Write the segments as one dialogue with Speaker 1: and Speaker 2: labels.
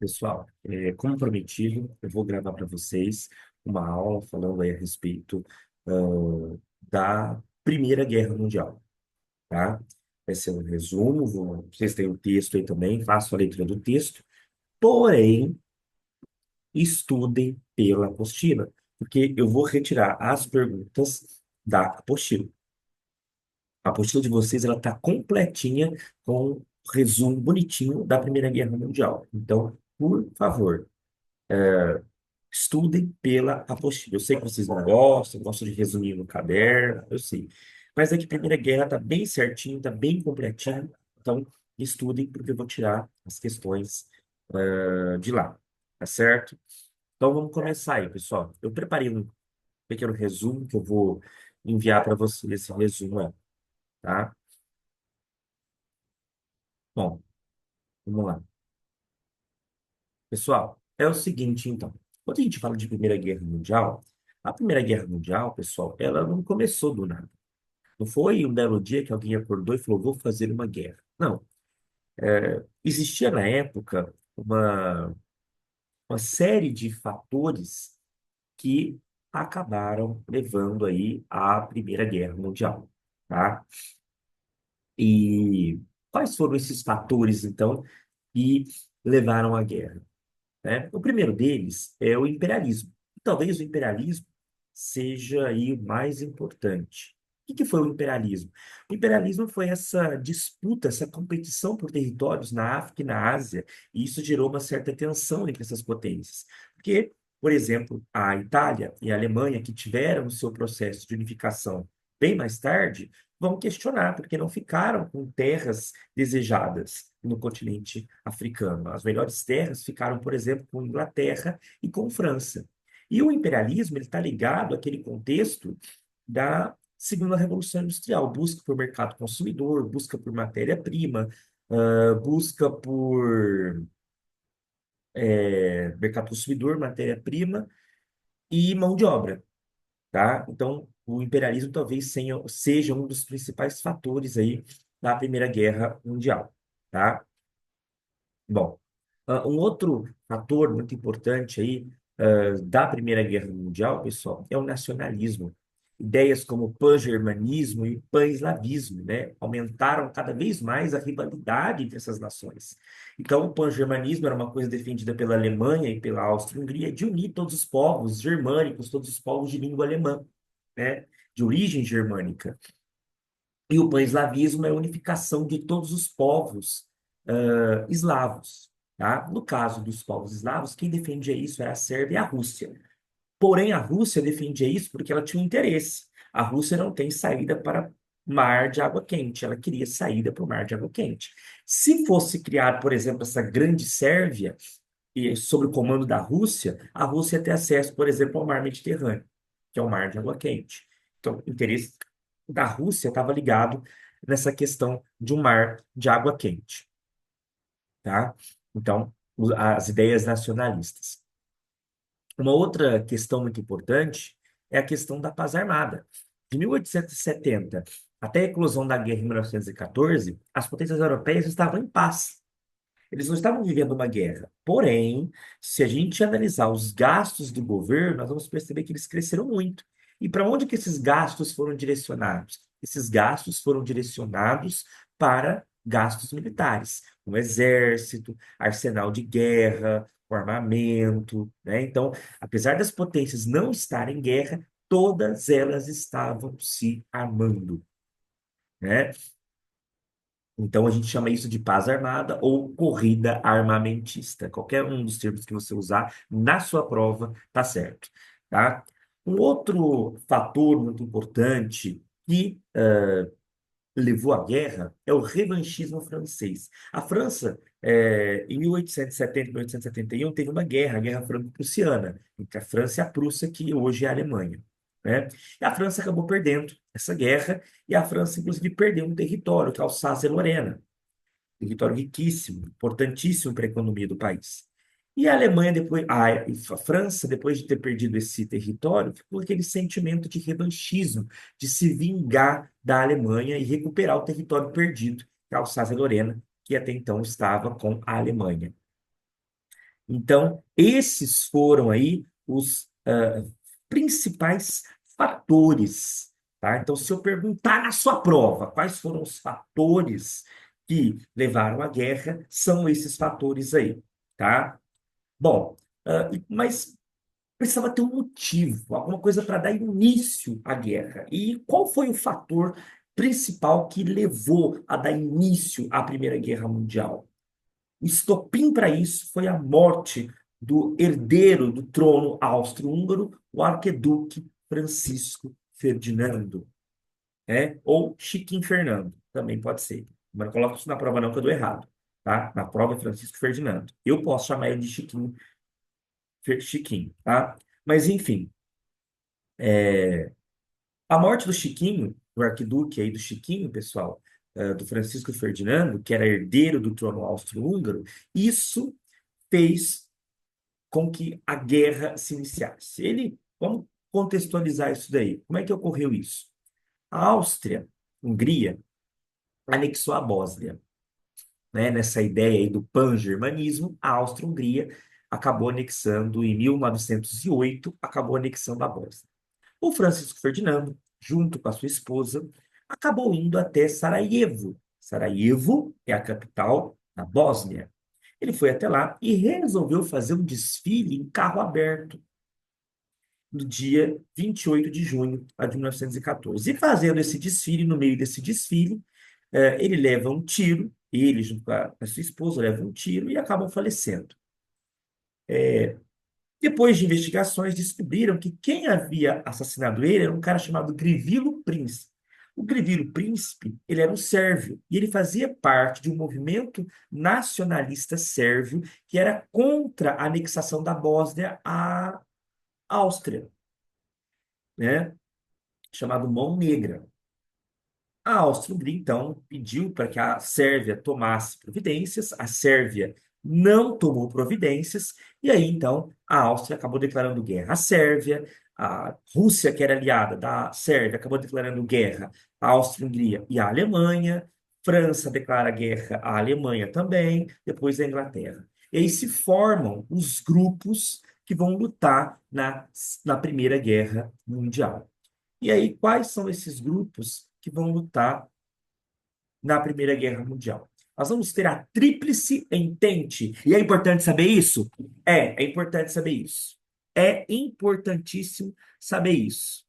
Speaker 1: Pessoal, como prometido, eu vou gravar para vocês uma aula falando aí a respeito da Primeira Guerra Mundial, tá? Vai ser um resumo, vocês têm o texto aí também, faço a leitura do texto, porém, estudem pela apostila, porque eu vou retirar as perguntas da apostila. A apostila de vocês, ela está completinha com um resumo bonitinho da Primeira Guerra Mundial. Então, por favor, estudem pela apostila. Eu sei que vocês não gostam, gostam de resumir no caderno, eu sei. Mas é que a Primeira Guerra está bem certinho, está bem completinho. Então, estudem, porque eu vou tirar as questões de lá. Tá certo? Então, vamos começar aí, pessoal. Eu preparei um pequeno resumo que eu vou enviar para vocês, esse resumo aí, tá? Bom, vamos lá. Pessoal, é o seguinte, então. Quando a gente fala de Primeira Guerra Mundial, a Primeira Guerra Mundial, pessoal, ela não começou do nada. Não foi um belo dia que alguém acordou e falou, vou fazer uma guerra. Não. Existia na época uma série de fatores que acabaram levando aí à Primeira Guerra Mundial, tá? E quais foram esses fatores, então, que levaram à guerra, né? O primeiro deles é o imperialismo. Talvez o imperialismo seja aí o mais importante. O que foi o imperialismo? O imperialismo foi essa disputa, essa competição por territórios na África e na Ásia, e isso gerou uma certa tensão entre essas potências. Porque, por exemplo, a Itália e a Alemanha, que tiveram o seu processo de unificação bem mais tarde, vão questionar, porque não ficaram com terras desejadas no continente africano. As melhores terras ficaram, por exemplo, com Inglaterra e com França. E o imperialismo ele está ligado àquele contexto da segunda revolução industrial, busca por mercado consumidor, busca por matéria-prima, busca por mercado consumidor, matéria-prima e mão de obra, tá? Então, o imperialismo talvez seja um dos principais fatores aí da Primeira Guerra Mundial, tá? Bom, um outro fator muito importante aí, da Primeira Guerra Mundial, pessoal, é o nacionalismo. Ideias como pan-germanismo e pan-eslavismo, né, aumentaram cada vez mais a rivalidade entre essas nações. Então, o pan-germanismo era uma coisa defendida pela Alemanha e pela Áustria-Hungria de unir todos os povos germânicos, todos os povos de língua alemã, né, de origem germânica. E o pan-eslavismo é a unificação de todos os povos eslavos. Tá? No caso dos povos eslavos, quem defendia isso era a Sérvia e a Rússia. Porém, a Rússia defendia isso porque ela tinha um interesse. A Rússia não tem saída para mar de água quente, ela queria saída para o mar de água quente. Se fosse criar, por exemplo, essa grande Sérvia, e sob o comando da Rússia, a Rússia ia ter acesso, por exemplo, ao mar Mediterrâneo, que é o mar de água quente. Então, o interesse da Rússia estava ligado nessa questão de um mar de água quente, tá? Então, as ideias nacionalistas. Uma outra questão muito importante é a questão da paz armada. De 1870 até a eclosão da guerra em 1914, as potências europeias estavam em paz. Eles não estavam vivendo uma guerra. Porém, se a gente analisar os gastos do governo, nós vamos perceber que eles cresceram muito. E para onde que esses gastos foram direcionados? Esses gastos foram direcionados para gastos militares, o exército, arsenal de guerra, o armamento, né? Então, apesar das potências não estarem em guerra, todas elas estavam se armando, né? Então, a gente chama isso de paz armada ou corrida armamentista. Qualquer um dos termos que você usar na sua prova tá certo, tá? Um outro fator muito importante que levou à guerra é o revanchismo francês. A França, em 1870 e 1871, teve uma guerra, a Guerra Franco-Prussiana, entre a França e a Prússia, que hoje é a Alemanha, né? E a França acabou perdendo essa guerra, e a França, inclusive, perdeu um território, que é Alsácia-Lorena, território riquíssimo, importantíssimo para a economia do país. E a Alemanha, depois, a França, depois de ter perdido esse território, ficou aquele sentimento de revanchismo, de se vingar da Alemanha e recuperar o território perdido, que é a Alsácia-Lorena, que até então estava com a Alemanha. Então, esses foram aí os principais fatores, tá? Então, se eu perguntar na sua prova quais foram os fatores que levaram à guerra, são esses fatores aí, tá? Bom, mas precisava ter um motivo, alguma coisa para dar início à guerra. E qual foi o fator principal que levou a dar início à Primeira Guerra Mundial? O estopim para isso foi a morte do herdeiro do trono austro-húngaro, o arquiduque Francisco Ferdinando, né? Ou Chiquinho Fernando, também pode ser. Mas não coloca isso na prova não, que eu dou errado, tá? Na prova é Francisco Ferdinando. Eu posso chamar ele de Chiquinho, Chiquinho, tá? Mas, enfim, a morte do Chiquinho, do arquiduque aí do Chiquinho, pessoal, do Francisco Ferdinando, que era herdeiro do trono austro-húngaro, isso fez com que a guerra se iniciasse. Vamos contextualizar isso daí. Como é que ocorreu isso? A Áustria, Hungria, anexou a Bósnia, né? Nessa ideia aí do pan-germanismo, a Áustria-Hungria acabou anexando, em 1908, acabou anexando a Bósnia. O Francisco Ferdinando, junto com a sua esposa, acabou indo até Sarajevo. Sarajevo é a capital da Bósnia. Ele foi até lá e resolveu fazer um desfile em carro aberto no dia 28 de junho de 1914. E fazendo esse desfile, no meio desse desfile, ele leva um tiro, ele junto com a sua esposa leva um tiro e acabam falecendo. Depois de investigações, descobriram que quem havia assassinado ele era um cara chamado Grivilo Príncipe. O Grivilo Príncipe, ele era um sérvio e ele fazia parte de um movimento nacionalista sérvio que era contra a anexação da Bósnia à Áustria, né? Chamado Mão Negra. A Áustria-Hungria, então, pediu para que a Sérvia tomasse providências, a Sérvia não tomou providências, e aí, então, a Áustria acabou declarando guerra à Sérvia, a Rússia, que era aliada da Sérvia, acabou declarando guerra à Áustria-Hungria e à Alemanha, França declara guerra à Alemanha também, depois a Inglaterra. E aí se formam os grupos que vão lutar na Primeira Guerra Mundial. E aí, quais são esses grupos que vão lutar na Primeira Guerra Mundial? Nós vamos ter a Tríplice Entente. E é importante saber isso? É importante saber isso. É importantíssimo saber isso,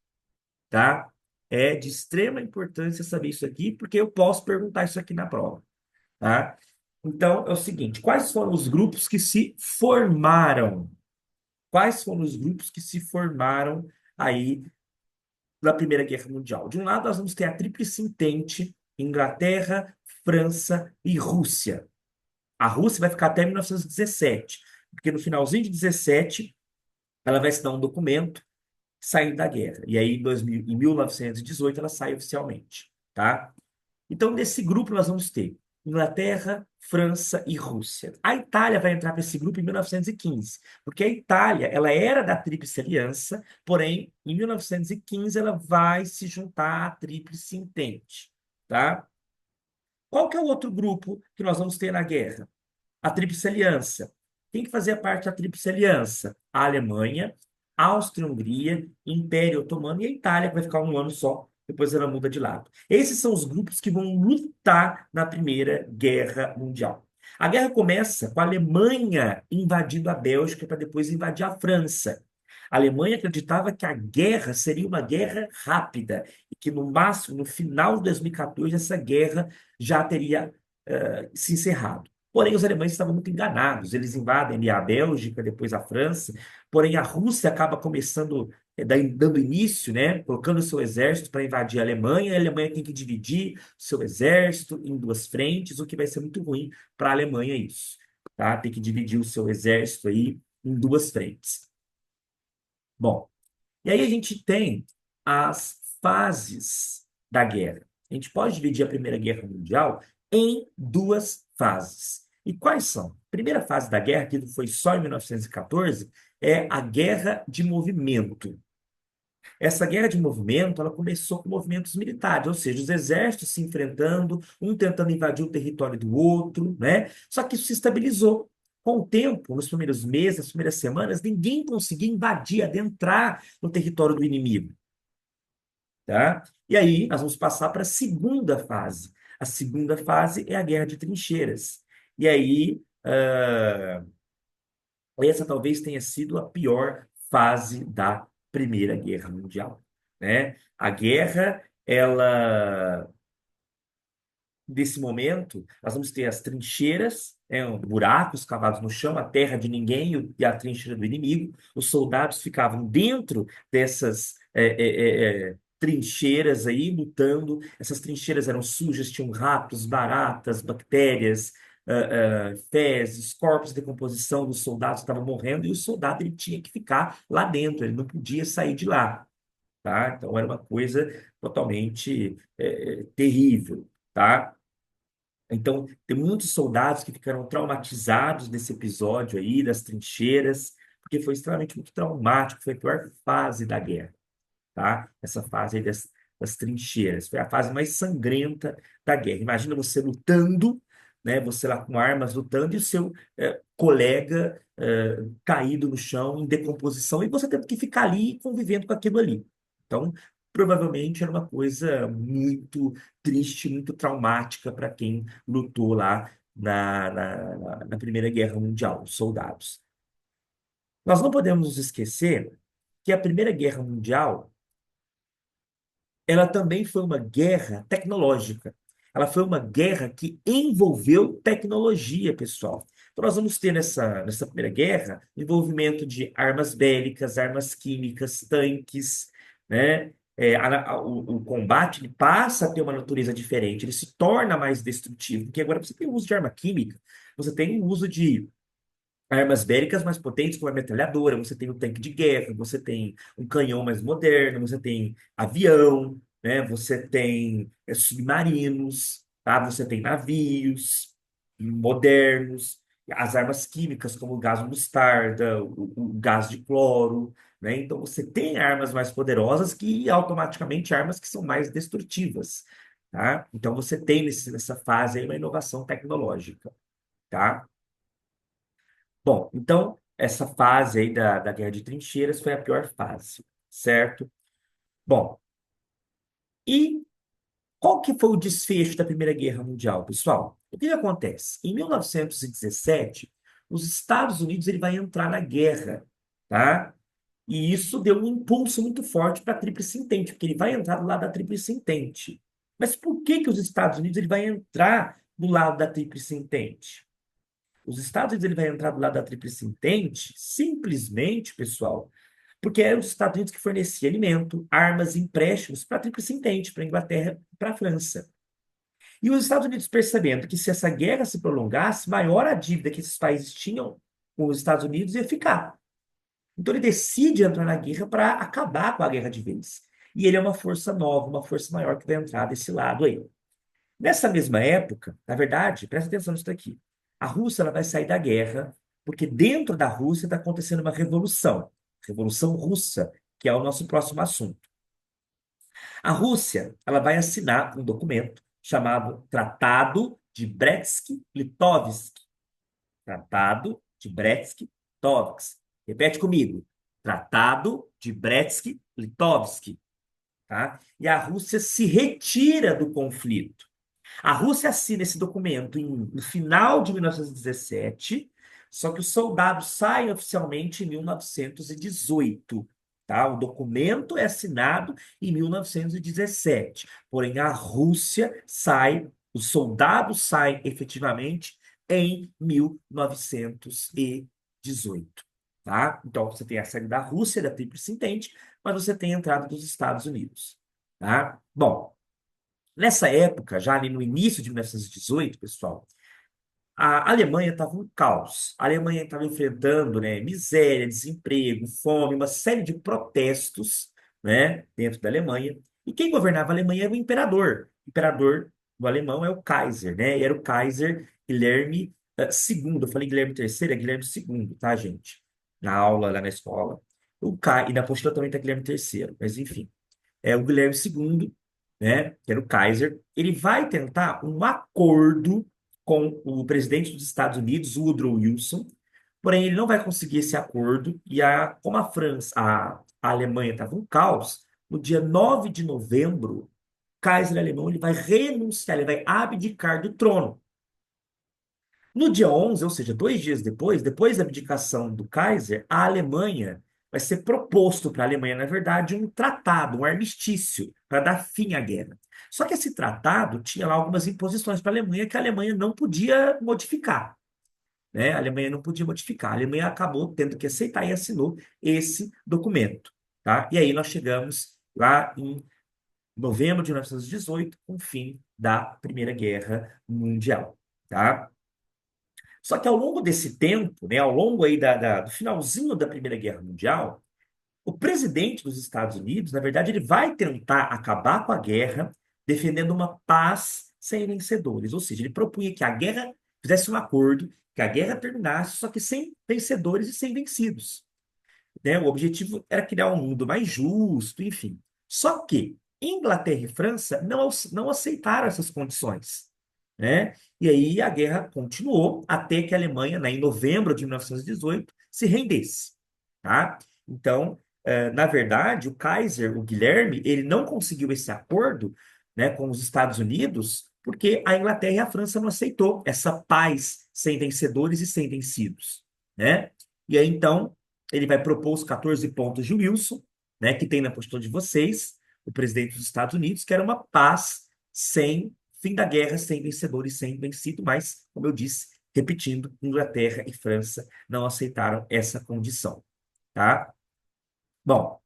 Speaker 1: tá? É de extrema importância saber isso aqui, porque eu posso perguntar isso aqui na prova, tá? Então, é o seguinte: quais foram os grupos que se formaram? Quais foram os grupos que se formaram aí da Primeira Guerra Mundial? De um lado, nós vamos ter a Tríplice Entente, Inglaterra, França e Rússia. A Rússia vai ficar até 1917, porque no finalzinho de 17 ela vai assinar um documento saindo da guerra. E aí, em 1918, ela sai oficialmente, tá? Então, nesse grupo, nós vamos ter Inglaterra, França e Rússia. A Itália vai entrar para esse grupo em 1915, porque a Itália, ela era da Tríplice Aliança, porém, em 1915, ela vai se juntar à Tríplice Entente, tá? Qual que é o outro grupo que nós vamos ter na guerra? A Tríplice Aliança. Quem que fazia parte da Tríplice Aliança? A Alemanha, a Áustria-Hungria, Império Otomano e a Itália, que vai ficar um ano só, depois ela muda de lado. Esses são os grupos que vão lutar na Primeira Guerra Mundial. A guerra começa com a Alemanha invadindo a Bélgica para depois invadir a França. A Alemanha acreditava que a guerra seria uma guerra rápida e que no máximo, no final de 2014, essa guerra já teria se encerrado. Porém, os alemães estavam muito enganados. Eles invadem ali a Bélgica, depois a França. Porém, a Rússia acaba começando, dando início, né, colocando o seu exército para invadir a Alemanha. E a Alemanha tem que dividir o seu exército em duas frentes, o que vai ser muito ruim para a Alemanha isso, tá? Tem que dividir o seu exército aí em duas frentes. Bom, e aí a gente tem as fases da guerra. A gente pode dividir a Primeira Guerra Mundial em duas fases. E quais são? A primeira fase da guerra, que foi só em 1914, é a Guerra de Movimento. Essa guerra de movimento, ela começou com movimentos militares, ou seja, os exércitos se enfrentando, um tentando invadir o território do outro, né? Só que isso se estabilizou. Com o tempo, nos primeiros meses, nas primeiras semanas, ninguém conseguia invadir, adentrar no território do inimigo, tá? E aí nós vamos passar para a segunda fase. A segunda fase é a guerra de trincheiras. E aí, essa talvez tenha sido a pior fase da Primeira Guerra Mundial, né? A guerra, ela desse momento, nós vamos ter as trincheiras, buracos cavados no chão, a terra de ninguém e a trincheira do inimigo. Os soldados ficavam dentro dessas trincheiras aí, lutando. Essas trincheiras eram sujas, tinham ratos, baratas, bactérias, fezes, corpos de decomposição dos soldados estavam morrendo, e o soldado ele tinha que ficar lá dentro, ele não podia sair de lá. Tá? Então era uma coisa totalmente terrível, tá? Então, tem muitos soldados que ficaram traumatizados nesse episódio aí das trincheiras, porque foi extremamente muito traumático, foi a pior fase da guerra, tá? Essa fase aí das trincheiras, foi a fase mais sangrenta da guerra. Imagina você lutando, né? Você lá com armas lutando e o seu colega caído no chão, em decomposição, e você tendo que ficar ali convivendo com aquilo ali. Então, provavelmente era uma coisa muito triste, muito traumática para quem lutou lá na Primeira Guerra Mundial, os soldados. Nós não podemos nos esquecer que a Primeira Guerra Mundial ela também foi uma guerra tecnológica. Ela foi uma guerra que envolveu tecnologia, pessoal. Então, nós vamos ter nessa Primeira Guerra envolvimento de armas bélicas, armas químicas, tanques, né? O combate ele passa a ter uma natureza diferente, ele se torna mais destrutivo, porque agora você tem o uso de arma química, você tem o uso de armas bélicas mais potentes, como a metralhadora, você tem o tanque de guerra, você tem um canhão mais moderno, você tem avião, né? Você tem submarinos, tá? Você tem navios modernos, as armas químicas, como o gás mostarda, o gás de cloro, né? Então você tem armas mais poderosas que automaticamente armas que são mais destrutivas, tá? Então você tem nessa fase aí uma inovação tecnológica, tá? Bom, então, essa fase aí da Guerra de Trincheiras foi a pior fase, certo? Bom, e qual que foi o desfecho da Primeira Guerra Mundial, pessoal? O que que acontece? Em 1917, os Estados Unidos ele vai entrar na guerra, tá? E isso deu um impulso muito forte para a Tríplice Entente, porque ele vai entrar do lado da Tríplice Entente. Mas por que que os Estados Unidos ele vai entrar do lado da Tríplice Entente? Os Estados Unidos ele vai entrar do lado da Tríplice Entente simplesmente, pessoal, porque eram os Estados Unidos que fornecia alimento, armas, empréstimos para a Tríplice Entente, para a Inglaterra e para a França. E os Estados Unidos percebendo que se essa guerra se prolongasse, maior a dívida que esses países tinham com os Estados Unidos ia ficar. Então ele decide entrar na guerra para acabar com a guerra de vez. E ele é uma força nova, uma força maior que vai entrar desse lado aí. Nessa mesma época, na verdade, presta atenção nisso daqui. A Rússia ela vai sair da guerra, porque dentro da Rússia está acontecendo uma revolução, Revolução Russa, que é o nosso próximo assunto. A Rússia ela vai assinar um documento chamado Tratado de Brest-Litovsk. Tratado de Brest-Litovsk. Repete comigo. Tratado de Brest-Litovsk, tá? E a Rússia se retira do conflito. A Rússia assina esse documento no final de 1917, só que os soldados saem oficialmente em 1918. Tá? O documento é assinado em 1917, porém a Rússia sai, os soldados saem efetivamente em 1918. Tá? Então você tem a saída da Rússia, da Tríplice Entente, mas você tem a entrada dos Estados Unidos. Tá? Bom, nessa época, já ali no início de 1918, pessoal, a Alemanha estava um caos. A Alemanha estava enfrentando, né, miséria, desemprego, fome, uma série de protestos, né, dentro da Alemanha. E quem governava a Alemanha era o imperador. O imperador do alemão é o Kaiser, né? E era o Kaiser Guilherme II. Eu falei Guilherme III, é Guilherme II, tá, gente? Na aula, lá na escola. E na apostila também está Guilherme III, mas enfim o Guilherme II, né, que era o Kaiser, ele vai tentar um acordo com o presidente dos Estados Unidos, Woodrow Wilson. Porém, ele não vai conseguir esse acordo e como a Alemanha estava um caos, no dia 9 de novembro, o Kaiser alemão ele vai renunciar, ele vai abdicar do trono. No dia 11, ou seja, 2 dias depois, depois da abdicação do Kaiser, a Alemanha vai ser proposto para a Alemanha, na verdade, um tratado, um armistício, para dar fim à guerra. Só que esse tratado tinha lá algumas imposições para a Alemanha que a Alemanha não podia modificar, né? A Alemanha não podia modificar. A Alemanha acabou tendo que aceitar e assinou esse documento, tá? E aí nós chegamos lá em novembro de 1918, com o fim da Primeira Guerra Mundial, tá? Só que ao longo desse tempo, né, ao longo aí do finalzinho da Primeira Guerra Mundial, o presidente dos Estados Unidos, na verdade, ele vai tentar acabar com a guerra, defendendo uma paz sem vencedores. Ou seja, ele propunha que a guerra fizesse um acordo, que a guerra terminasse, só que sem vencedores e sem vencidos, né? O objetivo era criar um mundo mais justo, enfim. Só que Inglaterra e França não aceitaram essas condições, né? E aí a guerra continuou até que a Alemanha, né, em novembro de 1918, se rendesse, tá? Então, na verdade, o Kaiser, o Guilherme, ele não conseguiu esse acordo, né, com os Estados Unidos porque a Inglaterra e a França não aceitou essa paz sem vencedores e sem vencidos, né? E aí, então, ele vai propor os 14 pontos de Wilson, né, que tem na postura de vocês, o presidente dos Estados Unidos, que era uma paz sem fim da guerra, sem vencedor e sem vencido, mas, como eu disse, repetindo, Inglaterra e França não aceitaram essa condição, tá? Bom,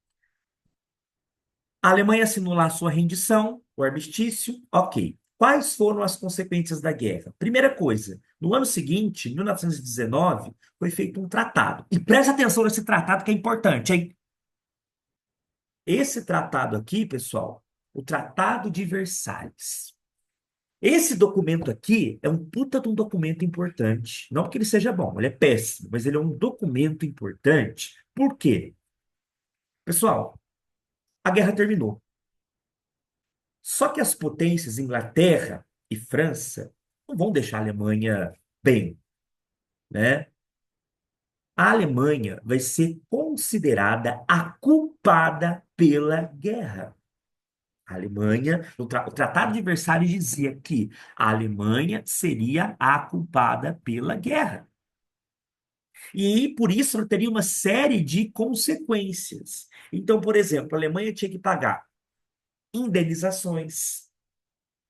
Speaker 1: a Alemanha assinou lá a sua rendição, o armistício, ok. Quais foram as consequências da guerra? Primeira coisa, no ano seguinte, 1919, foi feito um tratado. E preste atenção nesse tratado que é importante, hein? Esse tratado aqui, pessoal, o Tratado de Versalhes. Esse documento aqui é um puta de um documento importante. Não porque ele seja bom, ele é péssimo, mas ele é um documento importante. Por quê? Pessoal, a guerra terminou. Só que as potências, Inglaterra e França, não vão deixar a Alemanha bem, né? A Alemanha vai ser considerada a culpada pela guerra. A Alemanha, o Tratado de Versalhes dizia que a Alemanha seria a culpada pela guerra. E por isso ela teria uma série de consequências. Então, por exemplo, a Alemanha tinha que pagar indenizações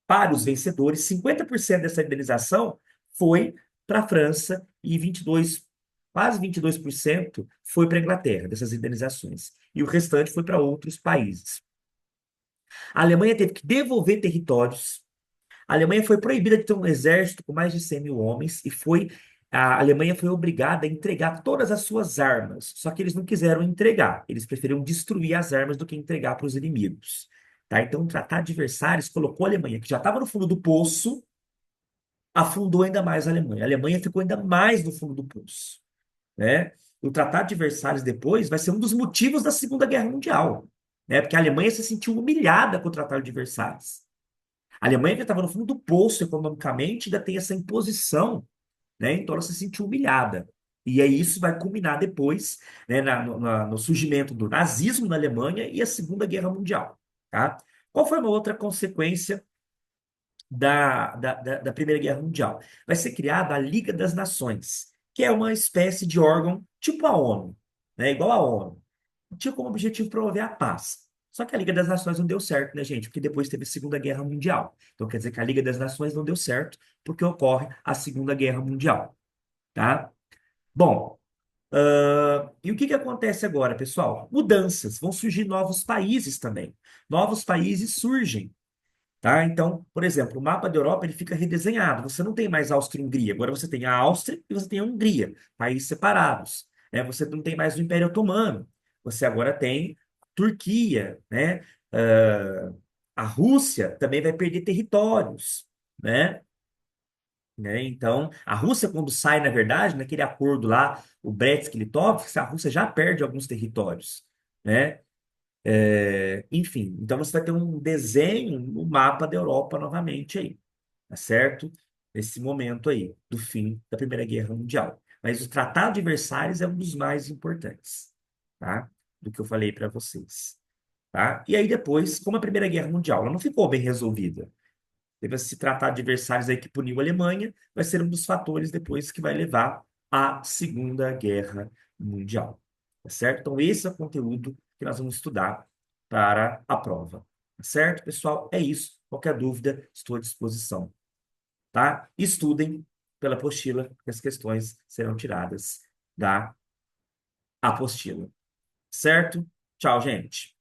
Speaker 1: para os vencedores. 50% dessa indenização foi para a França e 22, quase 22% foi para a Inglaterra, dessas indenizações. E o restante foi para outros países. A Alemanha teve que devolver territórios. A Alemanha foi proibida de ter um exército com mais de 100 mil homens e a Alemanha foi obrigada a entregar todas as suas armas. Só que eles não quiseram entregar. Eles preferiram destruir as armas do que entregar para os inimigos. Tá? Então, o Tratado de Versalhes colocou a Alemanha, que já estava no fundo do poço, afundou ainda mais a Alemanha. A Alemanha ficou ainda mais no fundo do poço, né? O Tratado de Versalhes depois vai ser um dos motivos da Segunda Guerra Mundial, né? Porque a Alemanha se sentiu humilhada com o Tratado de Versalhes. A Alemanha que estava no fundo do poço economicamente ainda tem essa imposição, né? Então ela se sentiu humilhada. E aí isso vai culminar depois, né, no surgimento do nazismo na Alemanha e a Segunda Guerra Mundial, tá? Qual foi uma outra consequência da Primeira Guerra Mundial? Vai ser criada a Liga das Nações, que é uma espécie de órgão tipo a ONU, né? Igual a ONU. Tinha como objetivo promover a paz. Só que a Liga das Nações não deu certo, né, gente? Porque depois teve a Segunda Guerra Mundial. Então quer dizer que a Liga das Nações não deu certo porque ocorre a Segunda Guerra Mundial, tá? Bom, e o que que acontece agora, pessoal? Mudanças. Vão surgir novos países também. Novos países surgem, tá? Então, por exemplo, o mapa da Europa ele fica redesenhado. Você não tem mais Áustria e Hungria. Agora você tem a Áustria e você tem a Hungria, países separados, né? Você não tem mais o Império Otomano. Você agora tem Turquia, né? A Rússia também vai perder territórios, né? Então, a Rússia, quando sai, na verdade, naquele acordo lá, o Brest-Litovsk, a Rússia já perde alguns territórios, né? Enfim, então você vai ter um desenho no mapa da Europa novamente aí, tá certo? nesse momento aí do fim da Primeira Guerra Mundial. Mas o Tratado de Versalhes é um dos mais importantes, tá? Do que eu falei para vocês, tá? E aí depois, como a Primeira Guerra Mundial ela não ficou bem resolvida, teve esse Tratado de Versalhes aí que puniu a Alemanha, vai ser um dos fatores depois que vai levar à Segunda Guerra Mundial, tá certo? Então esse é o conteúdo que nós vamos estudar para a prova, tá certo, pessoal? É isso. Qualquer dúvida, estou à disposição, tá? Estudem pela apostila, que as questões serão tiradas da apostila, certo? Tchau, gente.